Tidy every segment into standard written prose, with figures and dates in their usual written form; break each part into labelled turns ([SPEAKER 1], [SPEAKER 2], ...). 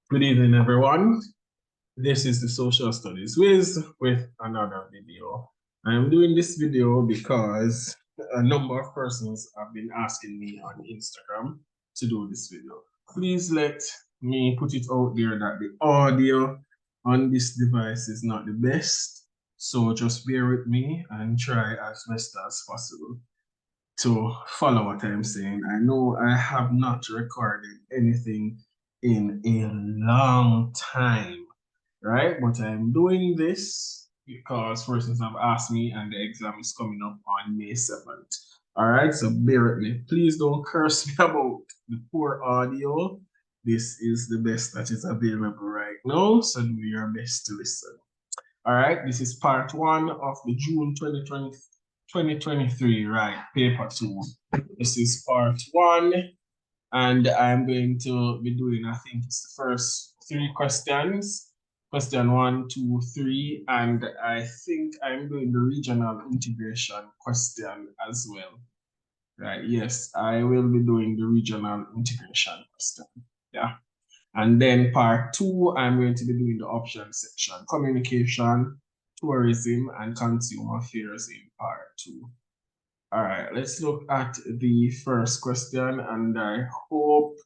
[SPEAKER 1] Good evening, everyone. This is the Social Studies Wiz with another video. I'm doing this video because a number of persons have been asking me on Instagram to do this video. Please let me put it out there that the audio on this device is not the best. So just bear with me and try as best as possible to follow what I'm saying. I know I have not recorded anything in a long time, right? But I'm doing this because persons have asked me and the exam is coming up on May 7th. All right, so bear with me. Please don't curse me about the poor audio. This is the best that is available right now, so do your best to listen. All right, this is part one of the June 2023, right? Paper two. This is part one, and I'm going to be doing, I think it's the first three questions. Question 1, 2, 3, and I think I'm doing the regional integration question as well. Right, yes, I will be doing the regional integration question. Yeah. And then part two, I'm going to be doing the options section, communication, tourism, and consumer affairs in part two. All right, let's look at the first question, and I hope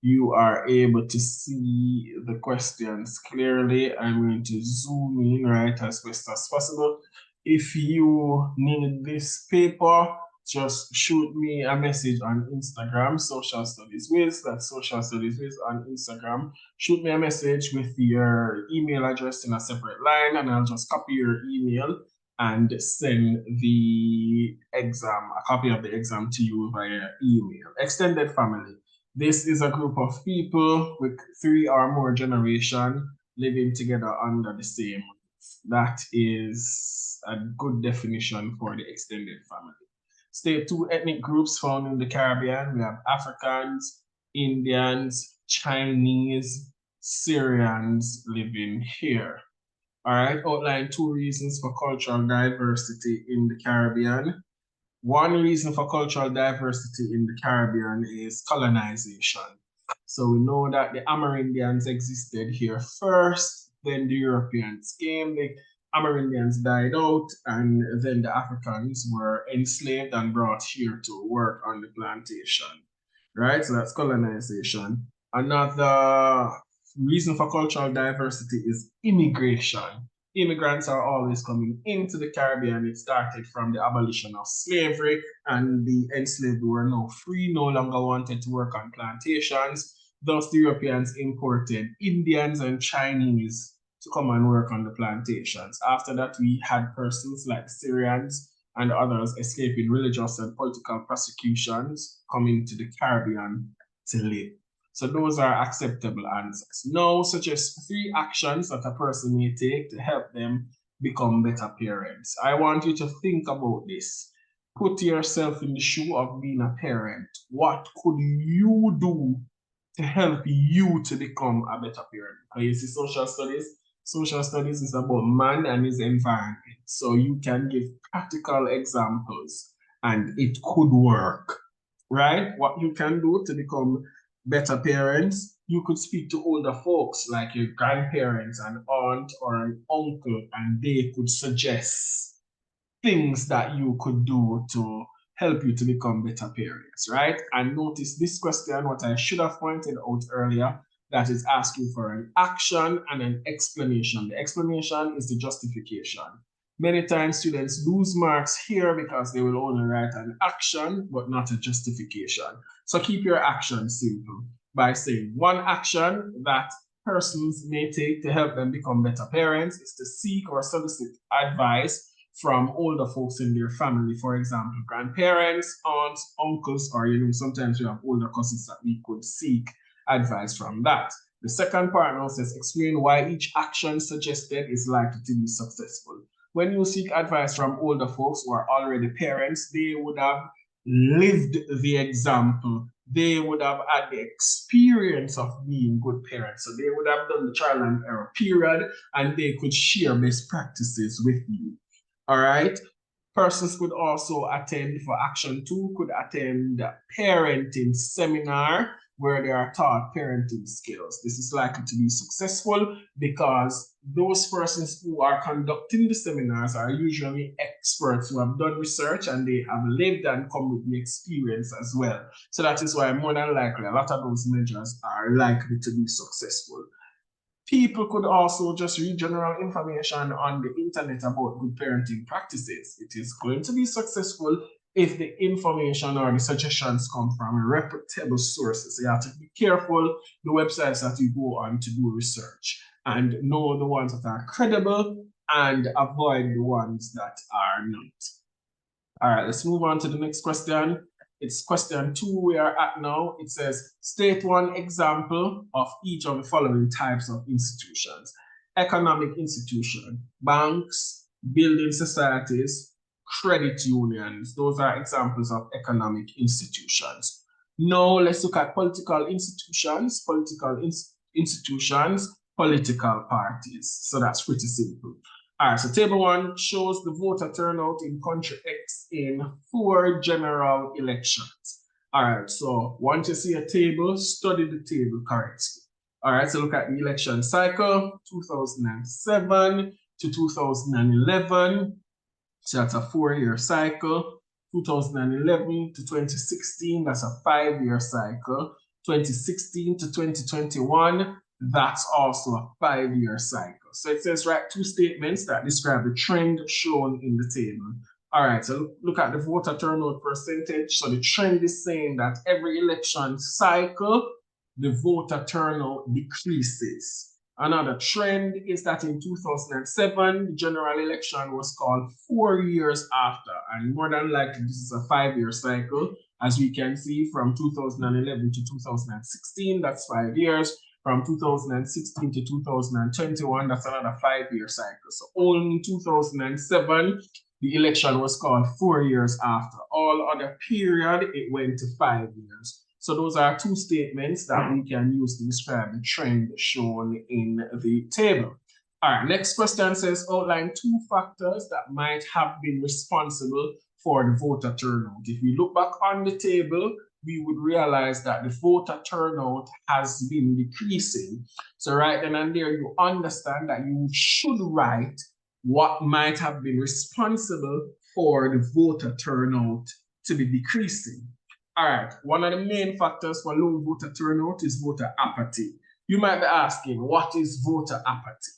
[SPEAKER 1] you are able to see the questions clearly. I'm going to zoom in right as best as possible. If you need this paper, just shoot me a message on Instagram, Social Studies Wiz, that's Social Studies Wiz on Instagram. Shoot me a message with your email address in a separate line, and I'll just copy your email and send the exam, a copy of the exam to you via email. Extended family. This is a group of people with 3 or more generations living together under the same roof. That is a good definition for the extended family. State 2 ethnic groups found in the Caribbean. We have Africans, Indians, Chinese, Syrians living here. All right, outline 2 reasons for cultural diversity in the Caribbean. One reason for cultural diversity in the Caribbean is colonization. So we know that the Amerindians existed here first, then the Europeans came, the Amerindians died out, and then the Africans were enslaved and brought here to work on the plantation. Right? So that's colonization. Another reason for cultural diversity is immigration. Immigrants are always coming into the Caribbean. It started from the abolition of slavery, and the enslaved were now free, no longer wanted to work on plantations. Thus, the Europeans imported Indians and Chinese to come and work on the plantations. After that, we had persons like Syrians and others escaping religious and political persecutions coming to the Caribbean to live. So those are acceptable answers. Now suggest 3 actions that a person may take to help them become better parents. I want you to think about this. Put yourself in the shoe of being a parent. What could you do to help you to become a better parent? Because you see, social studies is about man and his environment. So you can give practical examples and it could work, right? What you can do to become better parents, you could speak to older folks like your grandparents, an aunt or an uncle, and they could suggest things that you could do to help you to become better parents, right? And notice this question, what I should have pointed out earlier, that is asking for an action and an explanation. The explanation is the justification. Many times students lose marks here because they will only write an action, but not a justification. So keep your action simple by saying one action that persons may take to help them become better parents is to seek or solicit advice from older folks in their family, for example, grandparents, aunts, uncles, or sometimes we have older cousins that we could seek advice from that. The second part now says explain why each action suggested is likely to be successful. When you seek advice from older folks who are already parents, they would have lived the example. They would have had the experience of being good parents. So they would have done the trial and error period, and they could share best practices with you. All right. Persons could also attend for action 2, could attend parenting seminar where they are taught parenting skills. This is likely to be successful because those persons who are conducting the seminars are usually experts who have done research and they have lived and come with the experience as well. So that is why more than likely a lot of those measures are likely to be successful. People could also just read general information on the internet about good parenting practices. It is going to be successful if the information or the suggestions come from reputable sources. So you have to be careful the websites that you go on to do research and know the ones that are credible and avoid the ones that are not. All right, let's move on to the next question. It's question 2 we are at now. It says, state one example of each of the following types of institutions. Economic institution, banks, building societies, credit unions. Those are examples of economic institutions. Now let's look at political institutions, political parties. So that's pretty simple. All right, so table 1 shows the voter turnout in country X in 4 general elections. All right, so once you see a table, study the table correctly. All right, so look at the election cycle, 2007 to 2011. So that's a 4-year cycle. 2011 to 2016, that's a 5-year cycle. 2016 to 2021, that's also a 5-year cycle. So it says write 2 statements that describe the trend shown in the table. All right, so look at the voter turnout percentage. So the trend is saying that every election cycle, the voter turnout decreases. Another trend is that in 2007, the general election was called 4 years after, and more than likely this is a 5-year cycle. As we can see, from 2011 to 2016, that's 5 years. From 2016 to 2021, that's another 5-year cycle. So only in 2007, the election was called 4 years after. All other period, it went to 5 years. So those are 2 statements that we can use to describe the trend shown in the table. All right, next question says, outline 2 factors that might have been responsible for the voter turnout. If we look back on the table, we would realize that the voter turnout has been decreasing. So right then and there, you understand that you should write what might have been responsible for the voter turnout to be decreasing. All right, one of the main factors for low voter turnout is voter apathy. You might be asking, what is voter apathy?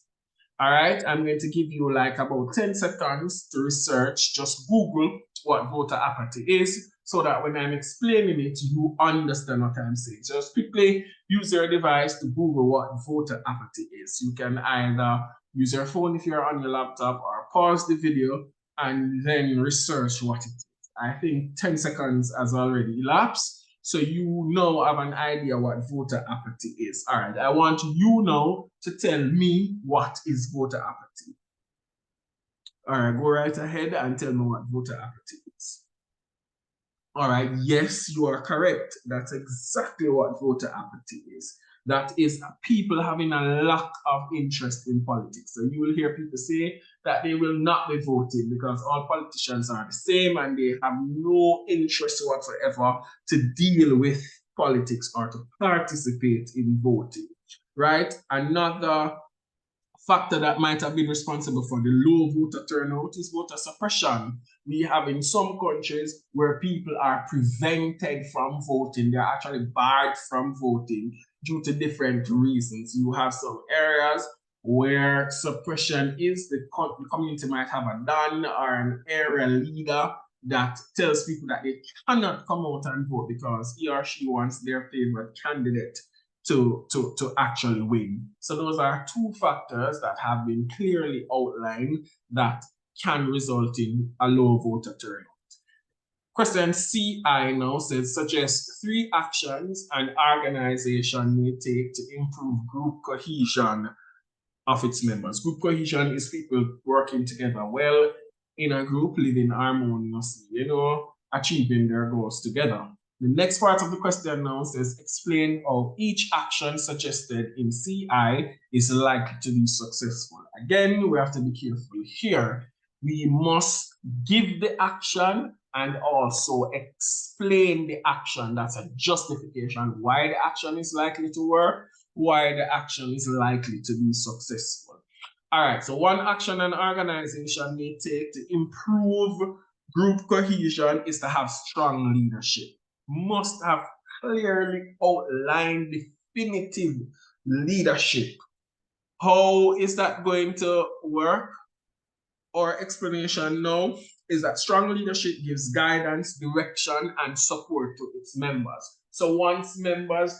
[SPEAKER 1] All right, I'm going to give you like about 10 seconds to research. Just Google what voter apathy is so that when I'm explaining it, you understand what I'm saying. So just quickly use your device to Google what voter apathy is. You can either use your phone if you're on your laptop or pause the video and then research what it is. I think 10 seconds has already elapsed. So you now have an idea what voter apathy is. All right, I want you now to tell me what is voter apathy. All right, go right ahead and tell me what voter apathy is. All right, yes, you are correct. That's exactly what voter apathy is. That is people having a lack of interest in politics. So you will hear people say that they will not be voting because all politicians are the same and they have no interest whatsoever to deal with politics or to participate in voting, right? Another factor that might have been responsible for the low voter turnout is voter suppression. We have in some countries where people are prevented from voting. They're actually barred from voting due to different reasons. You have some areas where suppression is, the community might have a don or an area leader that tells people that they cannot come out and vote because he or she wants their favorite candidate to actually win. So those are 2 factors that have been clearly outlined that can result in a low voter turnout. Question CI now says, suggest 3 actions an organization may take to improve group cohesion of its members. Group cohesion is people working together well in a group, living harmoniously, achieving their goals together. The next part of the question now says, explain how each action suggested in CI is likely to be successful. Again, we have to be careful here. We must give the action and also explain the action. That's a justification why the action is likely to work, why the action is likely to be successful. All right, so one action an organization may take to improve group cohesion is to have strong leadership. Must have clearly outlined definitive leadership. How is that going to work? Our explanation now is that strong leadership gives guidance, direction, and support to its members. So once members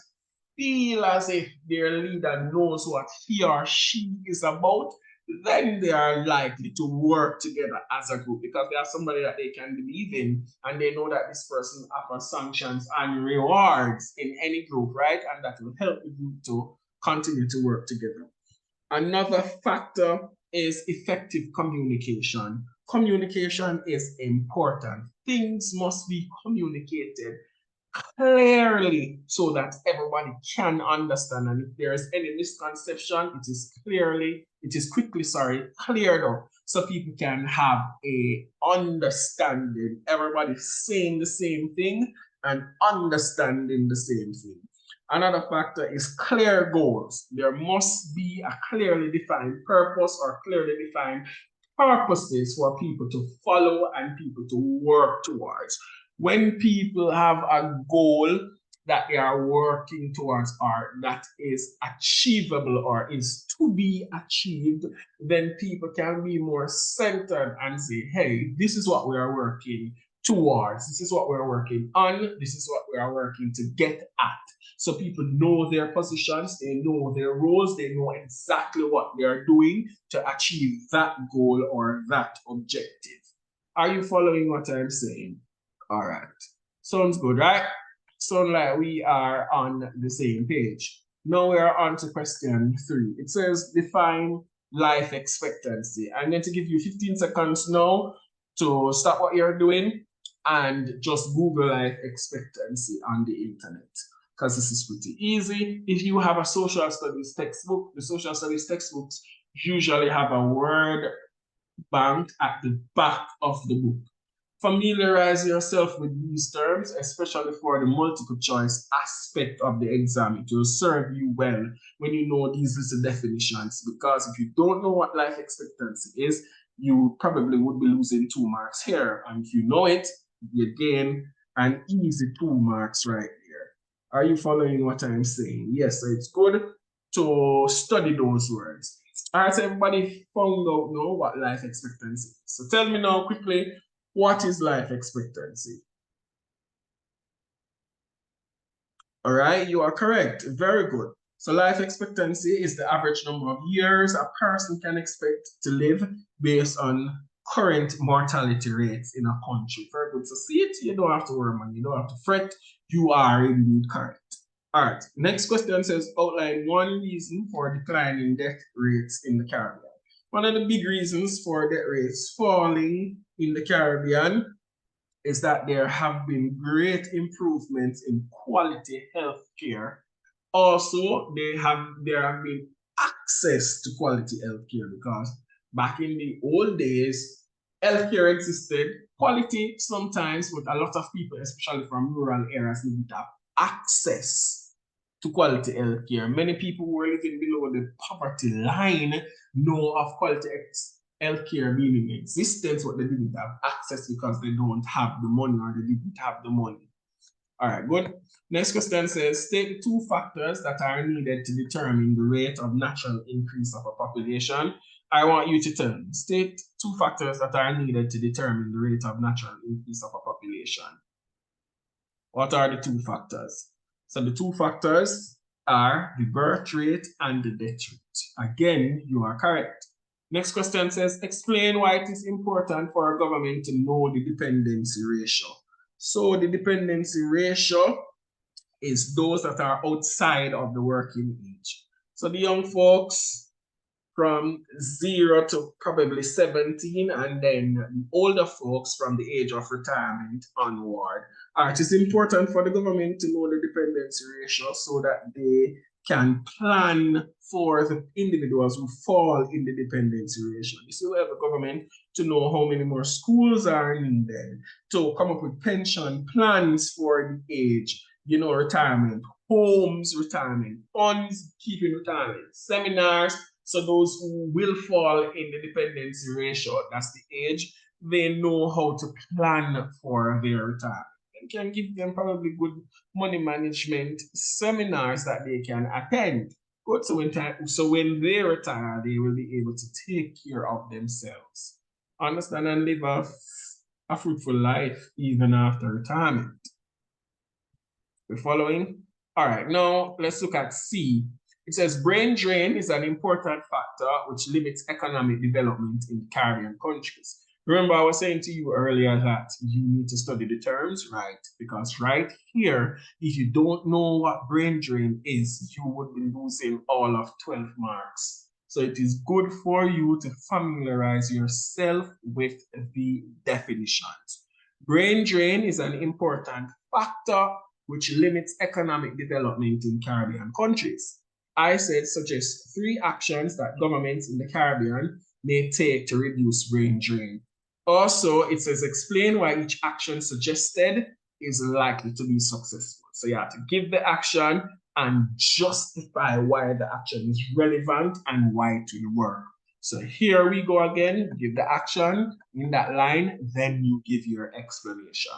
[SPEAKER 1] feel as if their leader knows what he or she is about, then they are likely to work together as a group because they have somebody that they can believe in and they know that this person offers sanctions and rewards in any group, right? And that will help the group to continue to work together. Another factor is effective communication. Communication is important. Things must be communicated clearly so that everybody can understand. And if there is any misconception, it is quickly cleared up so people can have a understanding. Everybody saying the same thing and understanding the same thing. Another factor is clear goals. There must be a clearly defined purpose or clearly defined purposes for people to follow and people to work towards. When people have a goal that they are working towards or that is achievable or is to be achieved, then people can be more centered and say, hey, this is what we are working towards. This is what we're working on. This is what we are working to get at. So people know their positions, they know their roles, they know exactly what they are doing to achieve that goal or that objective. Are you following what I'm saying? All right. Sounds good, right? Sounds like we are on the same page. Now we are on to question 3. It says define life expectancy. I'm going to give you 15 seconds now to stop what you're doing and just Google life expectancy on the internet because this is pretty easy. If you have a social studies textbook, the social studies textbooks usually have a word bank at the back of the book. Familiarize yourself with these terms, especially for the multiple choice aspect of the exam. It will serve you well when you know these little definitions, because if you don't know what life expectancy is, you probably would be losing 2 marks here. And if you know it, you gain an easy 2 marks right here. Are you following what I'm saying? Yes, so it's good to study those words. All right, so everybody found out now what life expectancy is. So tell me now quickly, what is life expectancy? All right, you are correct. Very good. So life expectancy is the average number of years a person can expect to live based on current mortality rates in a country. Very good. So see it, you don't have to worry, man. You don't have to fret. You are indeed correct. All right, next question says outline one reason for declining death rates in the Caribbean. One of the big reasons for death rates falling in the Caribbean is that there have been great improvements in quality health care. Also, there have been access to quality health care, because back in the old days, healthcare existed, quality sometimes, but a lot of people, especially from rural areas, didn't have access to quality healthcare. Many people who were living below the poverty line know of quality healthcare being in existence, but they didn't have access because they don't have the money or they didn't have the money. All right, good. Next question says, state the 2 factors that are needed to determine the rate of natural increase of a population. I want you to tell me, state 2 factors that are needed to determine the rate of natural increase of a population. What are the 2 factors? So the 2 factors are the birth rate and the death rate. Again, you are correct. Next question says, explain why it is important for a government to know the dependency ratio. So the dependency ratio is those that are outside of the working age. So the young folks from 0 to probably 17, and then the older folks from the age of retirement onward. It is important for the government to know the dependency ratio so that they can plan for the individuals who fall in the dependency ratio. This will help the government to know how many more schools are needed, to come up with pension plans for the age, retirement, homes, retirement, funds, keeping retirement, seminars. So those who will fall in the dependency ratio, that's the age, they know how to plan for their retirement. And can give them probably good money management seminars that they can attend. Good. So when they retire, they will be able to take care of themselves, understand, and live a fruitful life even after retirement. We're following? All right, now let's look at C. It says brain drain is an important factor which limits economic development in Caribbean countries. Remember, I was saying to you earlier that you need to study the terms, right? Because right here, if you don't know what brain drain is, you would be losing all of 12 marks. So it is good for you to familiarize yourself with the definitions. Brain drain is an important factor which limits economic development in Caribbean countries. I said suggest 3 actions that governments in the Caribbean may take to reduce brain drain. Also, it says explain why each action suggested is likely to be successful. So you have to give the action and justify why the action is relevant and why it will work. So here we go again, give the action in that line, then you give your explanation.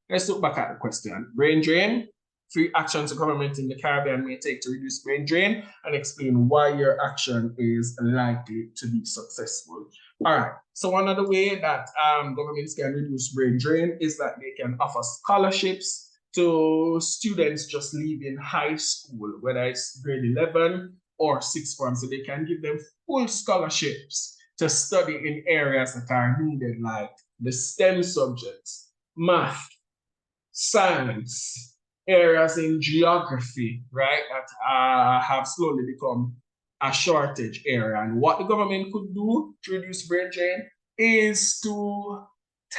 [SPEAKER 1] Let's look back at the question. Brain drain, 3 actions a government in the Caribbean may take to reduce brain drain, and explain why your action is likely to be successful. All right, so one other way that governments can reduce brain drain is that they can offer scholarships to students just leaving high school, whether it's grade 11 or 6th form. So they can give them full scholarships to study in areas that are needed, like the STEM subjects, math, science, areas in geography, right, that have slowly become a shortage area. And what the government could do to reduce brain drain is to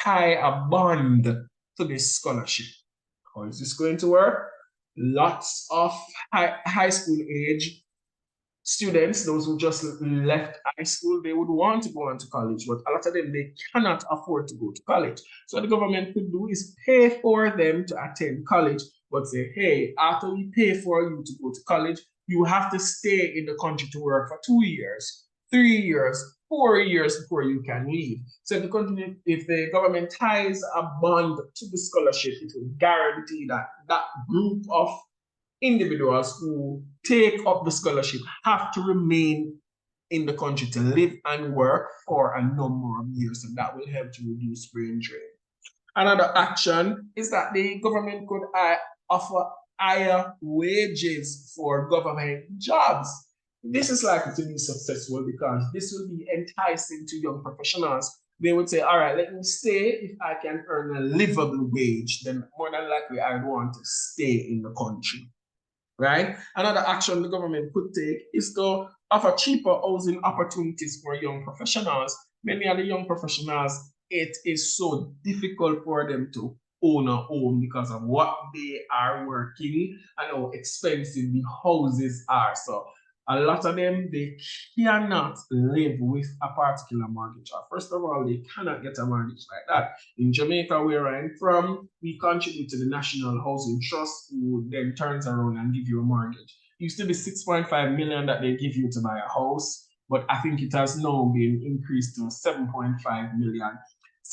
[SPEAKER 1] tie a bond to this scholarship. How is this going to work? Lots of high school age students, those who just left high school, they would want to go on to college, but a lot of them, they cannot afford to go to college. So what the government could do is pay for them to attend college, but say, hey, after we pay for you to go to college, you have to stay in the country to work for 2 years, 3 years, 4 years before you can leave. So if the government ties a bond to the scholarship, it will guarantee that that group of individuals who take up the scholarship have to remain in the country to live and work for a number of years, and that will help to reduce brain drain. Another action is that the government could offer higher wages for government jobs. This is likely to be successful because this will be enticing to young professionals. They would say, all right, let me stay. If I can earn a livable wage, then more than likely I would want to stay in the country. Right? Another action the government could take is to offer cheaper housing opportunities for young professionals. Many of the young professionals, it is so difficult for them to own a home because of what they are working and how expensive the houses are. So a lot of them, they cannot live with a particular mortgage. First of all, they cannot get a mortgage like that. In Jamaica, where I'm from, we contribute to the National Housing Trust, who then turns around and give you a mortgage. It used to be 6.5 million that they give you to buy a house, but I think it has now been increased to 7.5 million.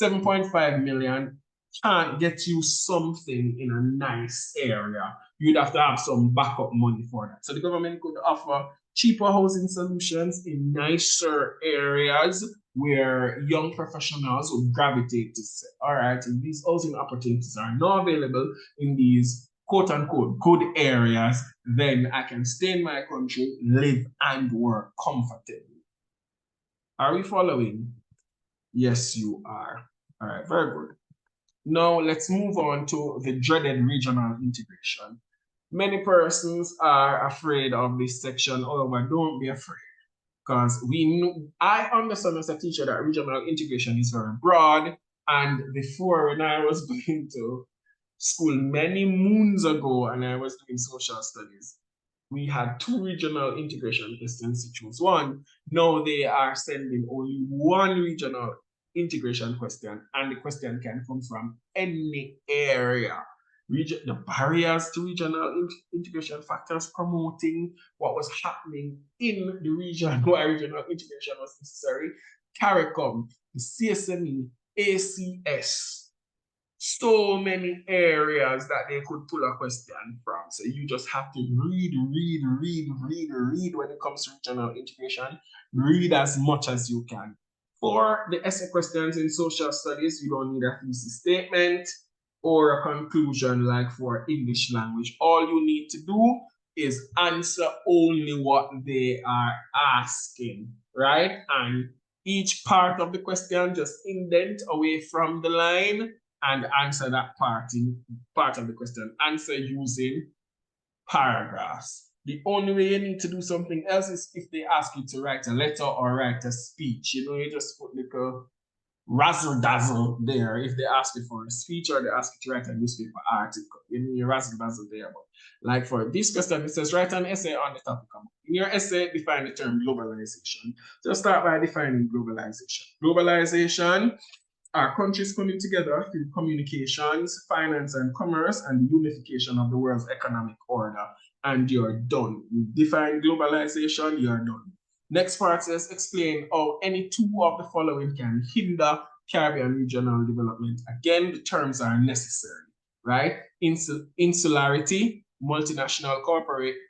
[SPEAKER 1] 7.5 million can't get you something in a nice area. You'd have to have some backup money for that. So the government could offer cheaper housing solutions in nicer areas where young professionals would gravitate to say, all right, if these housing opportunities are not available in these quote unquote good areas, then I can stay in my country, live and work comfortably. Are we following? Yes, you are. All right, very good. Now let's move on to the dreaded regional integration. Many persons are afraid of this section. However, don't be afraid, because I understand as a teacher that regional integration is very broad. And before, when I was going to school many moons ago and I was doing social studies, we had 2 regional integration questions to choose one. Now they are sending only 1 regional integration question, and the question can come from any area. The barriers to regional integration factors promoting what was happening in the region why regional integration was necessary. CARICOM, the CSME, ACS, so many areas that they could pull a question from. So you just have to read when it comes to regional integration. Read as much as you can. For the essay questions in social studies, you don't need a thesis statement or a conclusion like for English language. All you need to do is answer only what they are asking, right? And each part of the question, just indent away from the line and answer that part of the question. Answer using paragraphs. The only way you need to do something else is if they ask you to write a letter or write a speech. You know, you just put like a razzle dazzle there if they ask you for a speech or they ask you to write a newspaper article. You know, you razzle dazzle there. But like for this question, it says write an essay on the topic. In your essay, define the term globalization. Just start by defining globalization. Globalization are countries coming together through communications, finance and commerce, and the unification of the world's economic order. And you're done. You define globalization, you're done. Next part says explain how any 2 of the following can hinder Caribbean regional development. Again, the terms are necessary, right? Insularity, multinational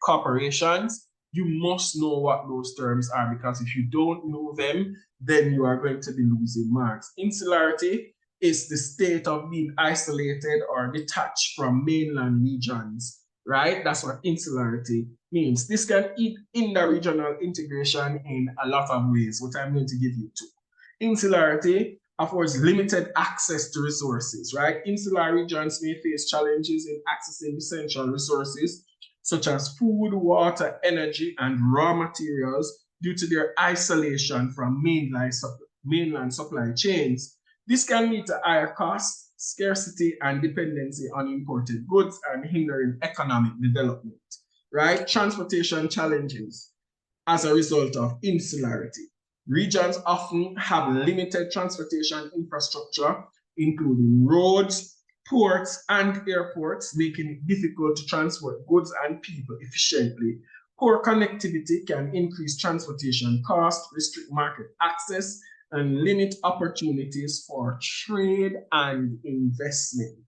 [SPEAKER 1] corporations. You must know what those terms are, because if you don't know them, then you are going to be losing marks. Insularity is the state of being isolated or detached from mainland regions, right? That's what insularity means. This can hinder regional integration in a lot of ways, what I'm going to give you 2. Insularity affords limited access to resources, right? Insular regions may face challenges in accessing essential resources such as food, water, energy, and raw materials due to their isolation from mainland supply chains. This can lead to higher costs, scarcity, and dependency on imported goods and hindering economic development, right? Transportation challenges as a result of insularity. Regions often have limited transportation infrastructure, including roads, ports, and airports, making it difficult to transport goods and people efficiently. Poor connectivity can increase transportation costs, restrict market access, and limit opportunities for trade and investment.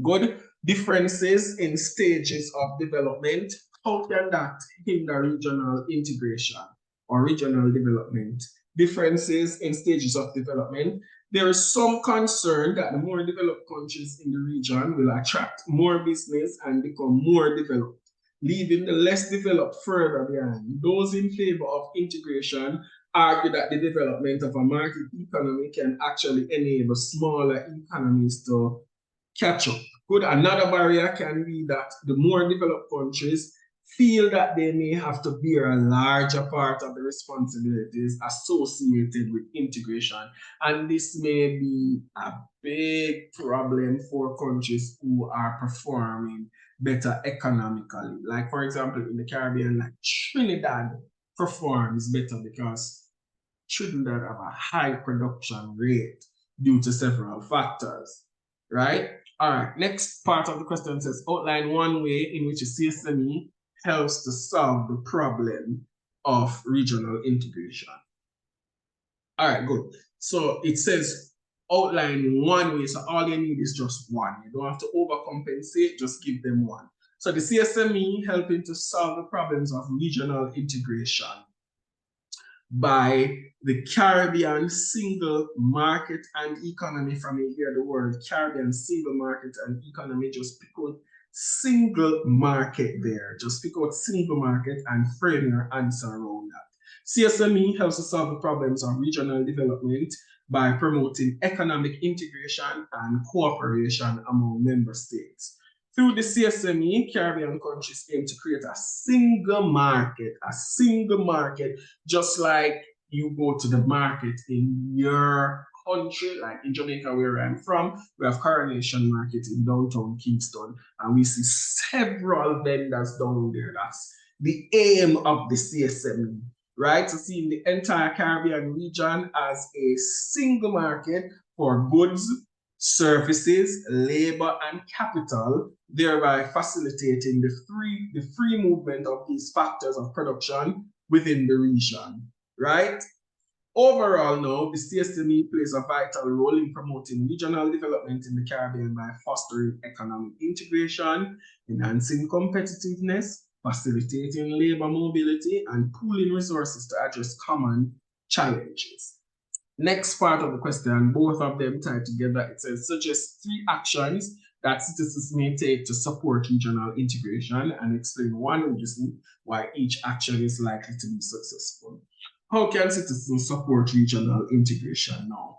[SPEAKER 1] Good. Differences in stages of development. How can that hinder regional integration or regional development? Differences in stages of development. There is some concern that the more developed countries in the region will attract more business and become more developed, leaving the less developed further behind. Those in favor of integration argue that the development of a market economy can actually enable smaller economies to catch up. Good. Another barrier can be that the more developed countries feel that they may have to bear a larger part of the responsibilities associated with integration. And this may be a big problem for countries who are performing better economically. Like, for example, in the Caribbean, like Trinidad performs better because Trinidad have a high production rate due to several factors, right? All right, next part of the question says, outline one way in which a CSME helps to solve the problem of regional integration. All right, good. So it says outline one way. So all you need is just one. You don't have to overcompensate, just give them one. So the CSME helping to solve the problems of regional integration by the Caribbean single market and economy. From you hear the word Caribbean single market and economy, just pick out single market there. Just pick out single market and frame your answer around that. CSME helps to solve the problems of regional development by promoting economic integration and cooperation among member states. Through the CSME, Caribbean countries aim to create a single market, just like you go to the market in your country, like in Jamaica, where I'm from, we have Coronation Market in downtown Kingston, and we see several vendors down there. That's the aim of the CSME, right? So seeing the entire Caribbean region as a single market for goods, services, labor, and capital, thereby facilitating the free movement of these factors of production within the region, right? Overall, now, the CSME plays a vital role in promoting regional development in the Caribbean by fostering economic integration, enhancing competitiveness, facilitating labor mobility, and pooling resources to address common challenges. Next part of the question, both of them tied together, it says, suggest 3 actions that citizens may take to support regional integration, and explain one reason why each action is likely to be successful. How can citizens support regional integration now?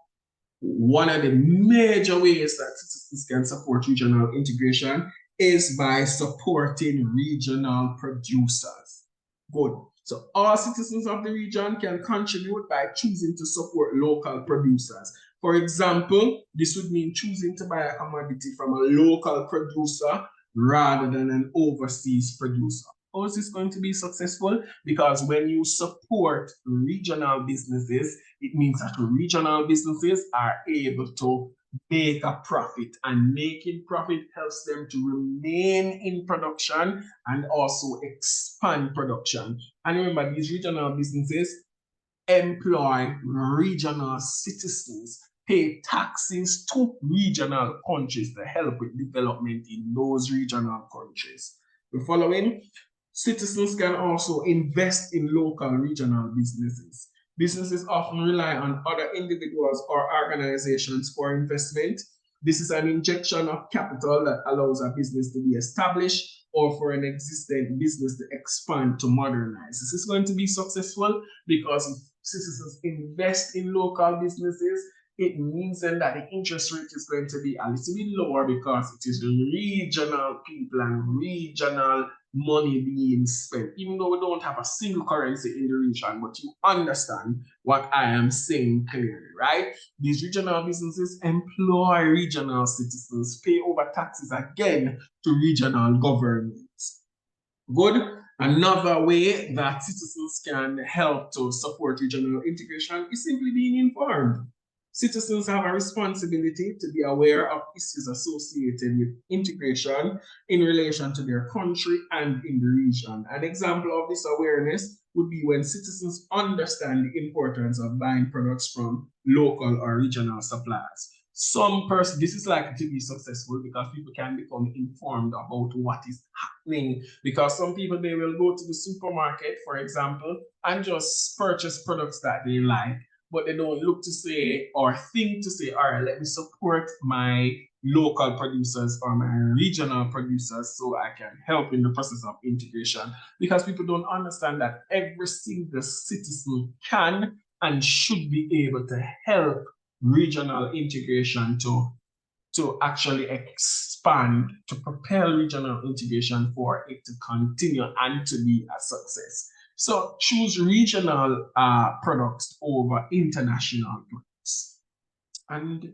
[SPEAKER 1] One of the major ways that citizens can support regional integration is by supporting regional producers. Good. So all citizens of the region can contribute by choosing to support local producers. For example, this would mean choosing to buy a commodity from a local producer rather than an overseas producer. How is this going to be successful? Because when you support regional businesses, it means that regional businesses are able to make a profit, and making profit helps them to remain in production and also expand production. And remember, these regional businesses employ regional citizens, pay taxes to regional countries to help with development in those regional countries. The following, citizens can also invest in local regional businesses. Businesses often rely on other individuals or organizations for investment. This is an injection of capital that allows a business to be established or for an existing business to expand, to modernize. This is going to be successful because if citizens invest in local businesses, it means then that the interest rate is going to be a little bit lower because it is regional people and regional money being spent, even though we don't have a single currency in the region, but you understand what I am saying clearly, right? These regional businesses employ regional citizens, pay over taxes again to regional governments. Good. Another way that citizens can help to support regional integration is simply being informed. Citizens have a responsibility to be aware of issues associated with integration in relation to their country and in the region. An example of this awareness would be when citizens understand the importance of buying products from local or regional suppliers. This is likely to be successful because people can become informed about what is happening. Because some people, they will go to the supermarket, for example, and just purchase products that they like, but they don't look to say or think to say, all right, let me support my local producers or my regional producers so I can help in the process of integration. Because people don't understand that every single citizen can and should be able to help regional integration to actually expand, to propel regional integration for it to continue and to be a success. So choose regional products over international products. And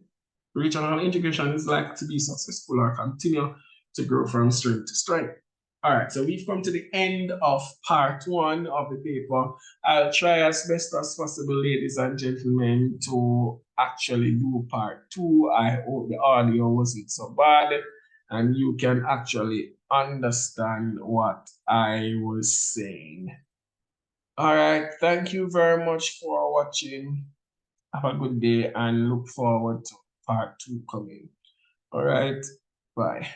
[SPEAKER 1] regional integration is likely to be successful or continue to grow from strength to strength. All right, so we've come to the end of part 1 of the paper. I'll try as best as possible, ladies and gentlemen, to actually do part 2. I hope the audio wasn't so bad and you can actually understand what I was saying. All right, thank you very much for watching. Have a good day and look forward to part 2 coming. All right, bye.